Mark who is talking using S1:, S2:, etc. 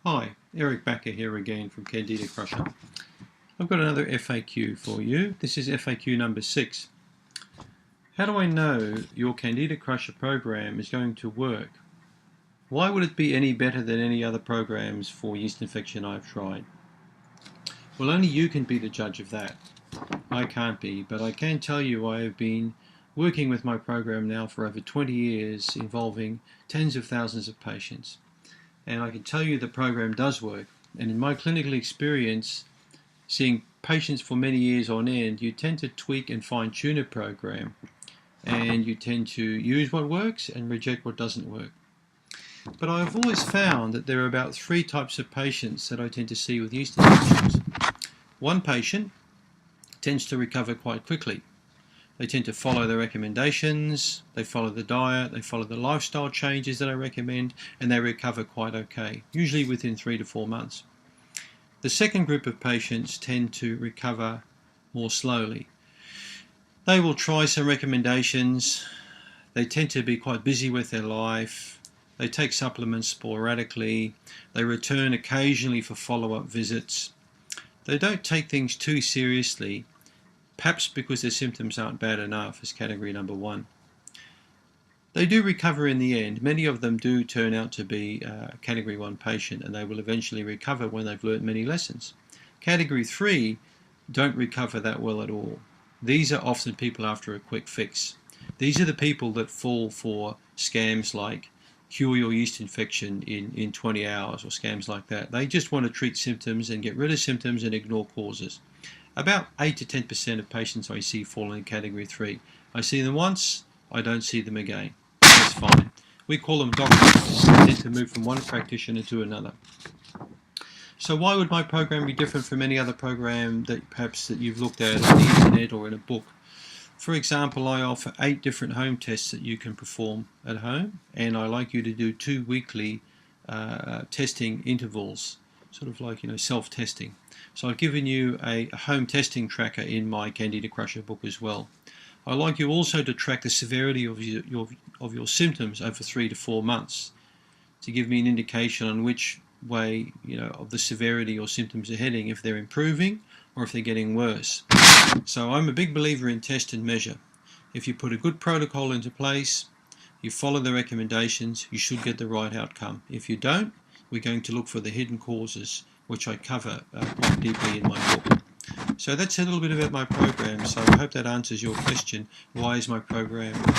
S1: Hi, Eric Bakker here again from Candida Crusher. I've got another FAQ for you. This is FAQ number 6. How do I know your Candida Crusher program is going to work? Why would it be any better than any other programs for yeast infection I've tried? Well, only you can be the judge of that. I can't be, but I can tell you I have been working with my program now for over 20 years, involving tens of thousands of patients. And I can tell you the program does work. And in my clinical experience, seeing patients for many years on end, you tend to tweak and fine-tune a program. And you tend to use what works and reject what doesn't work. But I've always found that there are about 3 types of patients that I tend to see with yeast infections. One patient tends to recover quite quickly. They tend to follow the recommendations, they follow the diet, they follow the lifestyle changes that I recommend, and they recover quite okay, usually within 3 to 4 months. The second group of patients tend to recover more slowly. They will try some recommendations, they tend to be quite busy with their life, they take supplements sporadically, they return occasionally for follow-up visits. They don't take things too seriously, perhaps because their symptoms aren't bad enough as category number 1. They do recover in the end. Many of them do turn out to be category 1 patient, and they will eventually recover when they've learned many lessons. Category 3 don't recover that well at all. These are often people after a quick fix. These are the people that fall for scams like cure your yeast infection in 20 hours or scams like that. They just want to treat symptoms and get rid of symptoms and ignore causes. About 8 to 10% of patients I see fall in category 3. I see them once, I don't see them again. That's fine. We call them doctors. They tend to move from one practitioner to another. So why would my program be different from any other program that perhaps that you've looked at on the internet or in a book? For example, I offer 8 different home tests that you can perform at home, and I like you to do 2 weekly testing intervals, sort of like, self-testing. So I've given you a home testing tracker in my Candida Crusher book as well. I like you also to track the severity of your symptoms over 3 to 4 months to give me an indication on which way of the severity your symptoms are heading, if they're improving or if they're getting worse. So I'm a big believer in test and measure. If you put a good protocol into place, you follow the recommendations, you should get the right outcome. If you don't, we're going to look for the hidden causes, which I cover quite deeply in my book. So that's a little bit about my program. So I hope that answers your question. Why is my program going